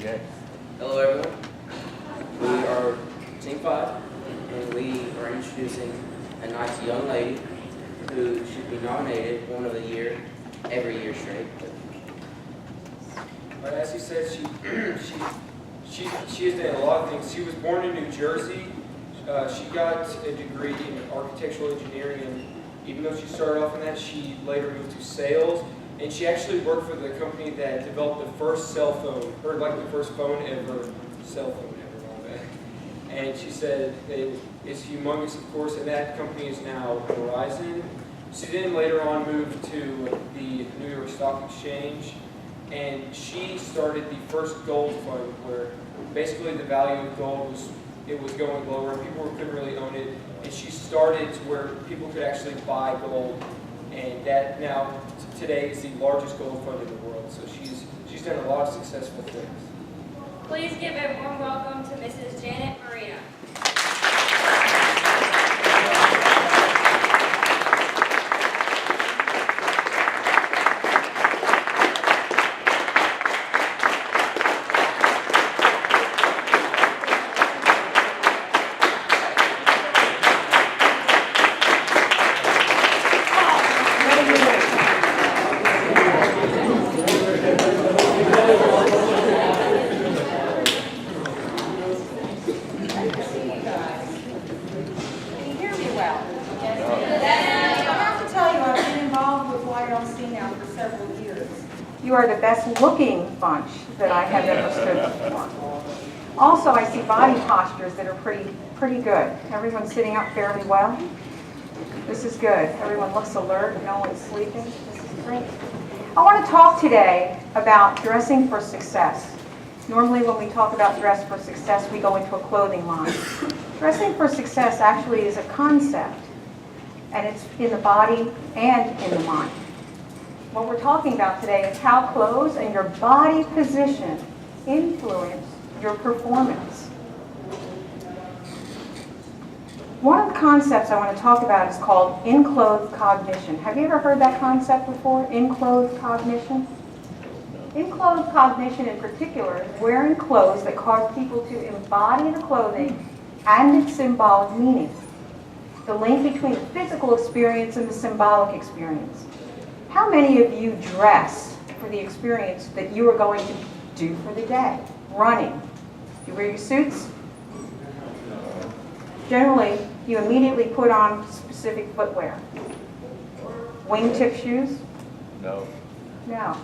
Jay. Hello everyone. We are Team 5 and we are introducing a nice young lady who should be nominated one of the year every year straight. But as he said, she has done a lot of things. She was born in New Jersey. She got a degree in architectural engineering, and even though she started off in that, she later moved to sales. And she actually worked for the company that developed the first cell phone, or like the first phone ever, cell phone ever, all that. And she said it's humongous, of course, and that company is now Verizon. She then later on moved to the New York Stock Exchange, and she started the first gold fund, where basically the value of gold was going lower. People couldn't really own it, and she started to where people could actually buy gold, and that now today is the largest gold fund in the world. So she's done a lot of successful things. Please give a warm welcome to Mrs. Janet Marino. You are the best looking bunch that I have ever stood before. Also, I see body postures that are pretty good. Everyone's sitting up fairly well. This is good. Everyone looks alert. No one's sleeping. This is great. I want to talk today about dressing for success. Normally when we talk about dress for success, we go into a clothing line. Dressing for success actually is a concept, and it's in the body and in the mind. What we're talking about today is how clothes and your body position influence your performance. One of the concepts I want to talk about is called in-clothes cognition. Have you ever heard that concept before? In-clothes cognition? In-clothes cognition in particular is wearing clothes that cause people to embody the clothing and its symbolic meaning. The link between the physical experience and the symbolic experience. How many of you dress for the experience that you are going to do for the day? Running. Do you wear your suits? Generally, you immediately put on specific footwear. Wingtip shoes? No. No.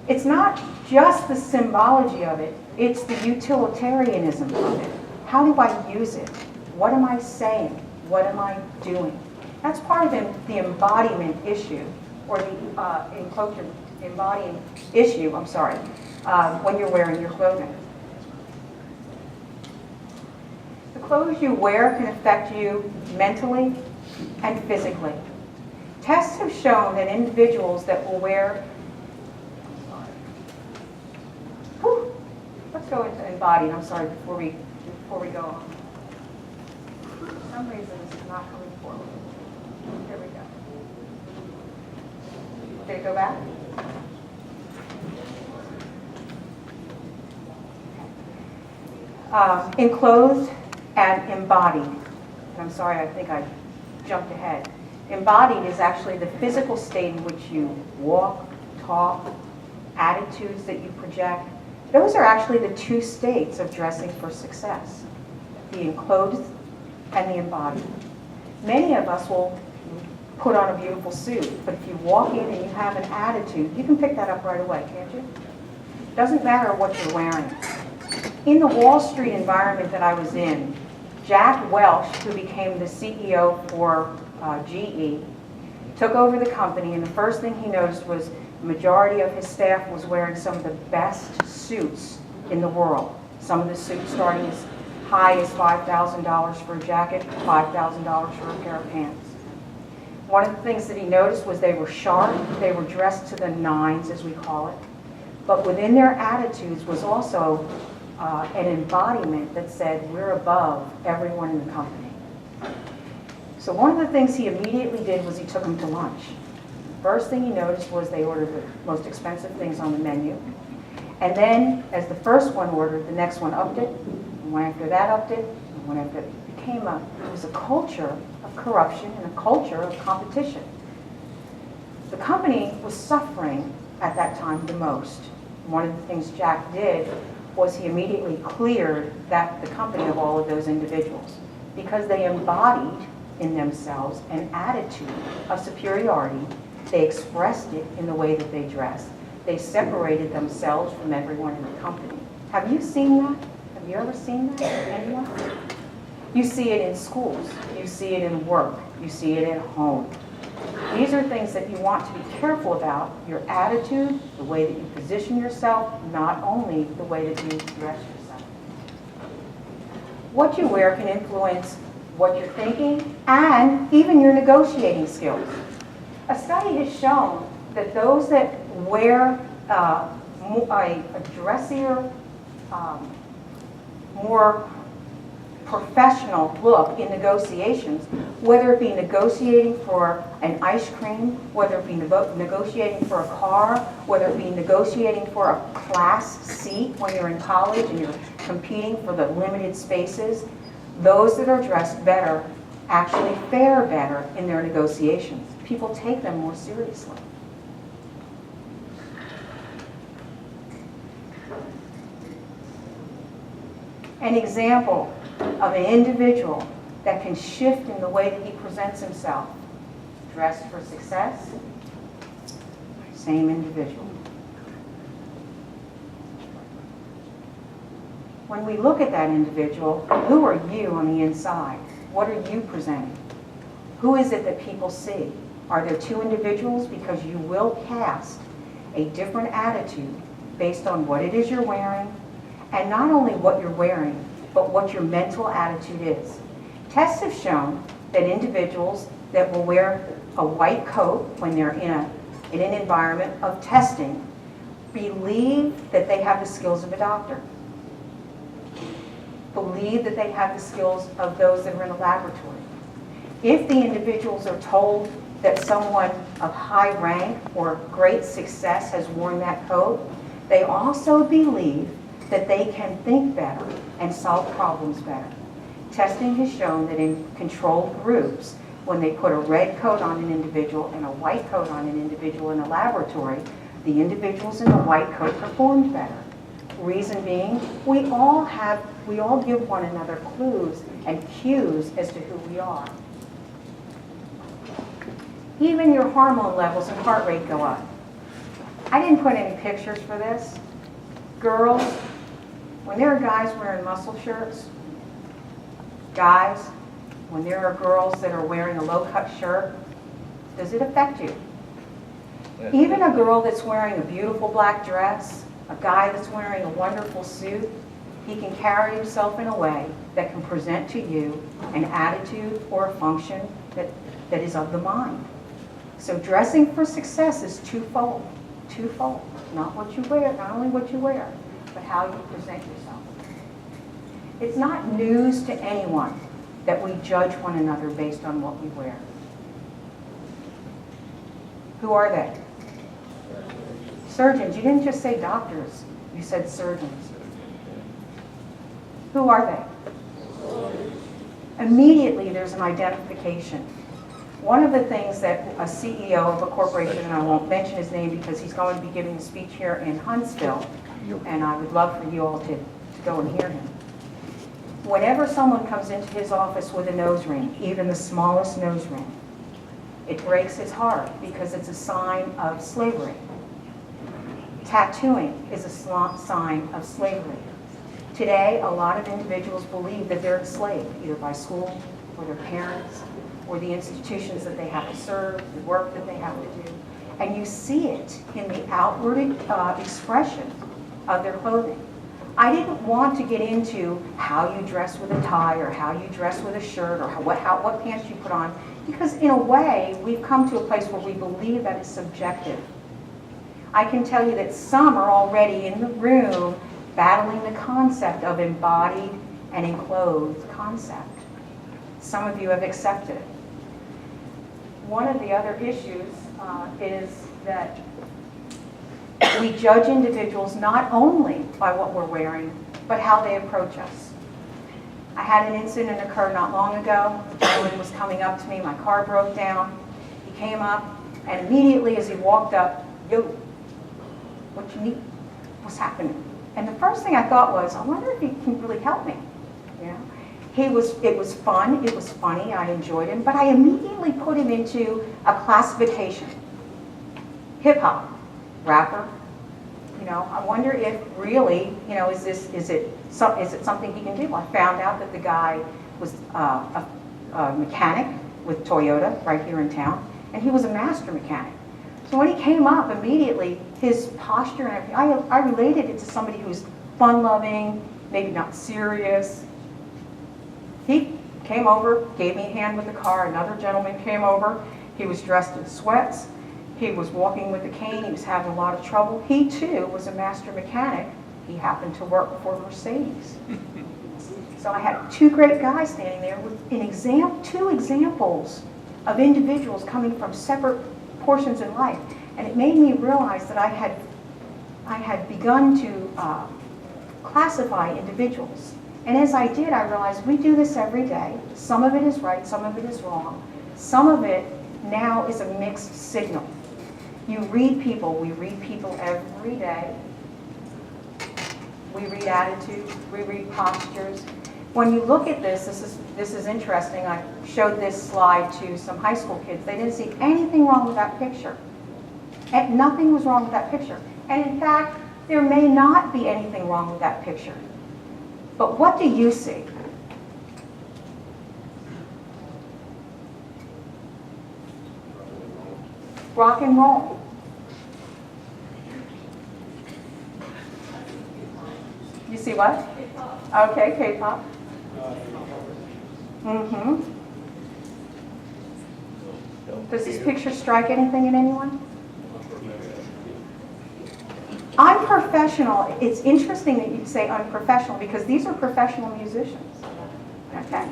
It's not just the symbology of it, it's the utilitarianism of it. How do I use it? What am I saying? What am I doing? That's part of the embodiment issue. Or the embodying issue, when you're wearing your clothing. The clothes you wear can affect you mentally and physically. Tests have shown that individuals that will wear, let's go into embodied, before we go on. For some reason this is not coming forward. Here we go. Did it go back? Enclosed and embodied. And I'm sorry, I think I jumped ahead. Embodied is actually the physical state in which you walk, talk, attitudes that you project. Those are actually the two states of dressing for success. The enclosed and the embodied. Many of us will put on a beautiful suit, but if you walk in and you have an attitude, you can pick that up right away, can't you? Doesn't matter what you're wearing. In the Wall Street environment that I was in, Jack Welch, who became the CEO for GE, took over the company, and the first thing he noticed was the majority of his staff was wearing some of the best suits in the world. Some of the suits starting as high as $5,000 for a jacket, $5,000 for a pair of pants. One of the things that he noticed was they were sharp, they were dressed to the nines, as we call it, but within their attitudes was also an embodiment that said, we're above everyone in the company. So one of the things he immediately did was he took them to lunch. First thing he noticed was they ordered the most expensive things on the menu, And then, as the first one ordered, the next one upped it, and one after that upped it, and one after it was a culture of corruption and a culture of competition. The company was suffering at that time the most. One of the things Jack did was he immediately cleared the company of all of those individuals because they embodied in themselves an attitude of superiority. They expressed it in the way that they dressed. They separated themselves from everyone in the company. Have you seen that? Have you ever seen that? Anyone? You see it in schools. You see it in work. You see it at home. These are things that you want to be careful about, your attitude, the way that you position yourself, not only the way that you dress yourself. What you wear can influence what you're thinking and even your negotiating skills. A study has shown that those that wear a dressier, more professional look in negotiations, whether it be negotiating for an ice cream, whether it be negotiating for a car, whether it be negotiating for a class seat when you're in college and you're competing for the limited spaces, those that are dressed better actually fare better in their negotiations. People take them more seriously. An example of an individual that can shift in the way that he presents himself. Dressed for success, same individual. When we look at that individual, who are you on the inside? What are you presenting? Who is it that people see? Are there two individuals? Because you will cast a different attitude based on what it is you're wearing, and not only what you're wearing, but what your mental attitude is. Tests have shown that individuals that will wear a white coat when they're in an environment of testing believe that they have the skills of a doctor, believe that they have the skills of those that are in a laboratory. If the individuals are told that someone of high rank or great success has worn that coat, they also believe that they can think better and solve problems better. Testing has shown that in controlled groups, when they put a red coat on an individual and a white coat on an individual in a laboratory, the individuals in the white coat performed better. Reason being, we all give one another clues and cues as to who we are. Even your hormone levels and heart rate go up. I didn't put any pictures for this. Girls, when there are guys wearing muscle shirts, guys, when there are girls that are wearing a low-cut shirt, does it affect you? Yeah. Even a girl that's wearing a beautiful black dress, a guy that's wearing a wonderful suit, he can carry himself in a way that can present to you an attitude or a function that is of the mind. So dressing for success is twofold. Not what you wear, not only what you wear, but how you present yourself. It's not news to anyone that we judge one another based on what we wear. Who are they? Surgeons. You didn't just say doctors, you said surgeons. Who are they? Immediately there's an identification. One of the things that a CEO of a corporation, and I won't mention his name because he's going to be giving a speech here in Huntsville, and I would love for you all to go and hear him. Whenever someone comes into his office with a nose ring, even the smallest nose ring, it breaks his heart because it's a sign of slavery. Tattooing is a sign of slavery. Today, a lot of individuals believe that they're enslaved, either by school or their parents, or the institutions that they have to serve, the work that they have to do. And you see it in the outward expression of their clothing. I didn't want to get into how you dress with a tie or how you dress with a shirt or what pants you put on, because in a way, we've come to a place where we believe that it's subjective. I can tell you that some are already in the room battling the concept of embodied and enclosed concept. Some of you have accepted it. One of the other issues is that We judge individuals not only by what we're wearing, but how they approach us. I had an incident occur not long ago. A gentleman was coming up to me, my car broke down. He came up, and immediately as he walked up, yo, what you need? What's happening? And the first thing I thought was, I wonder if he can really help me. You know? It was fun, it was funny, I enjoyed him, but I immediately put him into a classification. Hip hop, rapper. You know, I wonder if really, you know, is it something he can do? I found out that the guy was a mechanic with Toyota right here in town, and he was a master mechanic. So when he came up, immediately his posture and everything, I related it to somebody who's fun-loving, maybe not serious. He came over, gave me a hand with the car. Another gentleman came over. He was dressed in sweats. He was walking with a cane. He was having a lot of trouble. He too was a master mechanic. He happened to work for Mercedes. So I had two great guys standing there with two examples of individuals coming from separate portions in life. And it made me realize that I had begun to classify individuals. And as I did, I realized we do this every day. Some of it is right, some of it is wrong. Some of it now is a mixed signal. You read people, we read people every day. We read attitudes, we read postures. When you look at this is interesting. I showed this slide to some high school kids. They didn't see anything wrong with that picture. And nothing was wrong with that picture. And in fact, there may not be anything wrong with that picture. But what do you see? Rock and roll. You see what? Okay, K-pop. Mm-hmm. Does this picture strike anything in anyone? Unprofessional. It's interesting that you say unprofessional because these are professional musicians. Okay.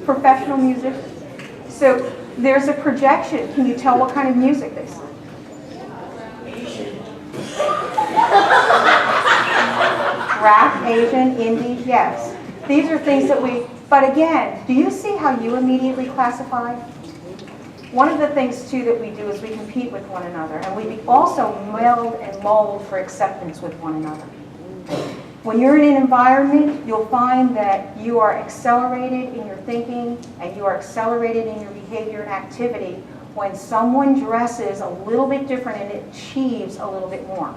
Professional musicians. So there's a projection. Can you tell what kind of music they sing? Rap, Asian, indie, yes. These are things that but again, do you see how you immediately classify? One of the things too that we do is we compete with one another, and we also meld and mold for acceptance with one another. When you're in an environment, you'll find that you are accelerated in your thinking and you are accelerated in your behavior and activity when someone dresses a little bit different and achieves a little bit more.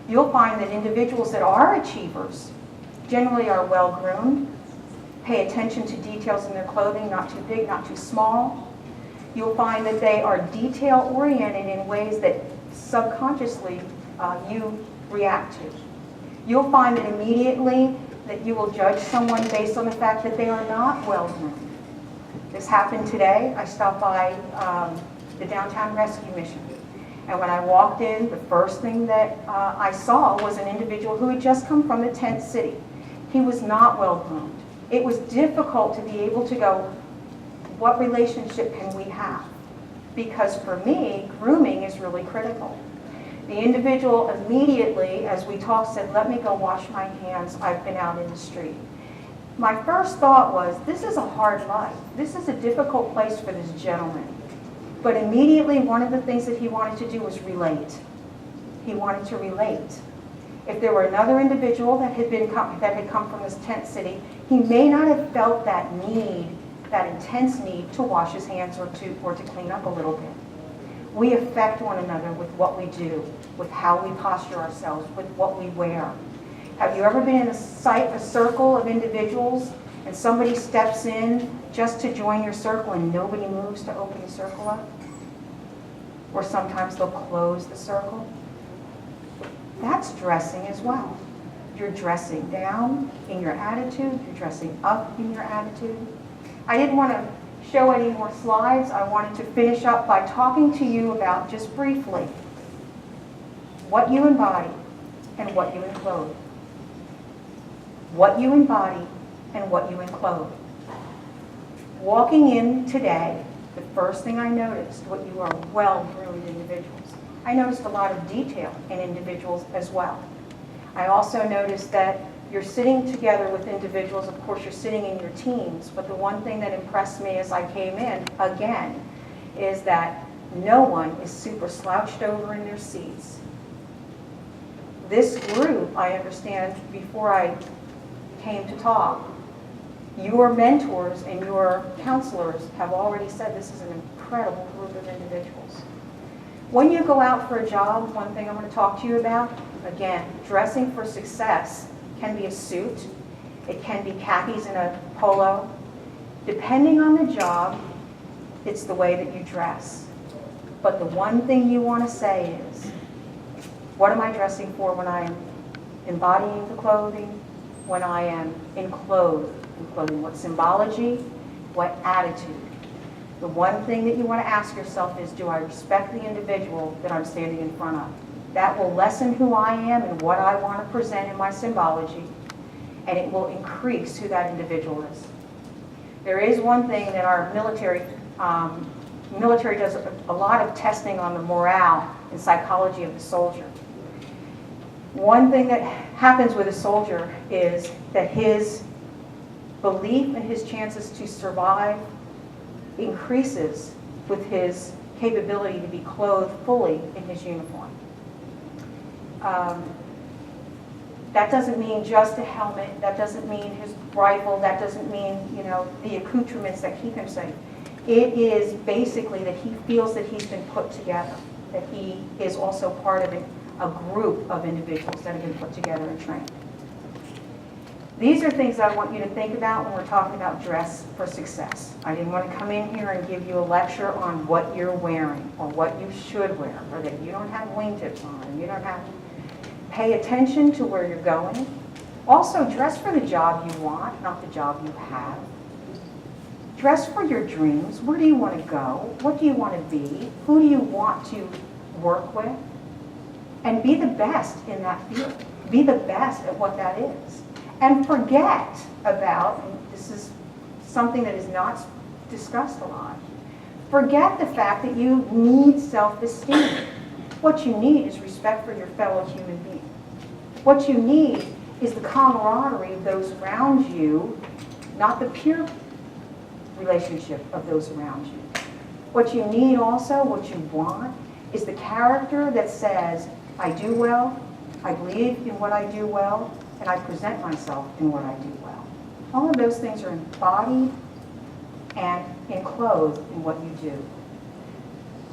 You'll find that individuals that are achievers generally are well-groomed, pay attention to details in their clothing, not too big, not too small. You'll find that they are detail-oriented in ways that subconsciously you react to. You'll find that immediately that you will judge someone based on the fact that they are not well-groomed. This happened today. I stopped by the Downtown Rescue Mission. And when I walked in, the first thing that I saw was an individual who had just come from the tent city. He was not well-groomed. It was difficult to be able to go, what relationship can we have? Because for me, grooming is really critical. The individual immediately, as we talked, said, let me go wash my hands. I've been out in the street. My first thought was, this is a hard life. This is a difficult place for this gentleman. But immediately, one of the things that he wanted to do was relate. He wanted to relate. If there were another individual that had come from this tent city, he may not have felt that need, that intense need to wash his hands or to clean up a little bit. We affect one another with what we do, with how we posture ourselves, with what we wear. Have you ever been in a circle of individuals and somebody steps in just to join your circle and nobody moves to open the circle up? Or sometimes they'll close the circle. That's dressing as well. You're dressing down in your attitude, you're dressing up in your attitude. I didn't want to show any more slides. I wanted to finish up by talking to you about, just briefly, what you embody and what you enclose. What you embody and what you enclose. Walking in today, the first thing I noticed, what you are well-groomed individuals. I noticed a lot of detail in individuals as well. I also noticed that you're sitting together with individuals, of course you're sitting in your teams, but the one thing that impressed me as I came in, again, is that no one is super slouched over in their seats. This group, I understand, before I came to talk, your mentors and your counselors have already said this is an incredible group of individuals. When you go out for a job, one thing I'm going to talk to you about, again, dressing for success can be a suit, it can be khakis and a polo. Depending on the job, it's the way that you dress. But the one thing you want to say is, what am I dressing for when I am embodying the clothing, when I am enclosed in clothing? What symbology, what attitude? The one thing that you want to ask yourself is, do I respect the individual that I'm standing in front of? That will lessen who I am and what I want to present in my symbology, and it will increase who that individual is. There is one thing that our military does a lot of testing on the morale and psychology of the soldier. One thing that happens with a soldier is that his belief in his chances to survive increases with his capability to be clothed fully in his uniform. That doesn't mean just a helmet, that doesn't mean his rifle, that doesn't mean, the accoutrements that keep him safe. It is basically that he feels that he's been put together, that he is also part of a group of individuals that have been put together and trained. These are things I want you to think about when we're talking about dress for success. I didn't want to come in here and give you a lecture on what you're wearing or what you should wear, or that you don't have wingtips on, and you don't have to pay attention to where you're going. Also, dress for the job you want, not the job you have. Dress for your dreams. Where do you want to go? What do you want to be? Who do you want to work with? And be the best in that field. Be the best at what that is. And forget about, and this is something that is not discussed a lot, forget the fact that you need self-esteem. What you need is respect for your fellow human being. What you need is the camaraderie of those around you, not the peer relationship of those around you. What you need also, what you want, is the character that says, I do well, I believe in what I do well, and I present myself in what I do well. All of those things are embodied and enclosed in what you do.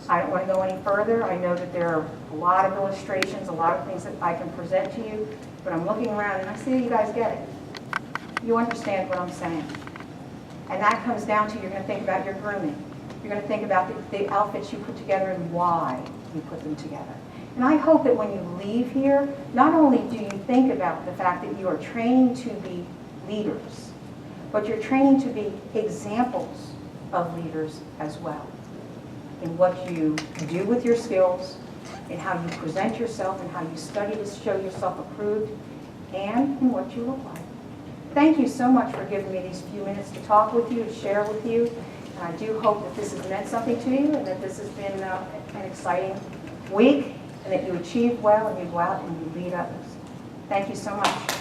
I don't want to go any further. I know that there are a lot of illustrations, a lot of things that I can present to you, but I'm looking around and I see you guys get it. You understand what I'm saying. And that comes down to, you're going to think about your grooming. You're going to think about the outfits you put together and why you put them together. And I hope that when you leave here, not only do you think about the fact that you are training to be leaders, but you're training to be examples of leaders as well. In what you do with your skills, in how you present yourself, and how you study to show yourself approved, and in what you look like. Thank you so much for giving me these few minutes to talk with you, to share with you. And I do hope that this has meant something to you, and that this has been an exciting week, and that you achieve well and you go out and you lead others. Thank you so much.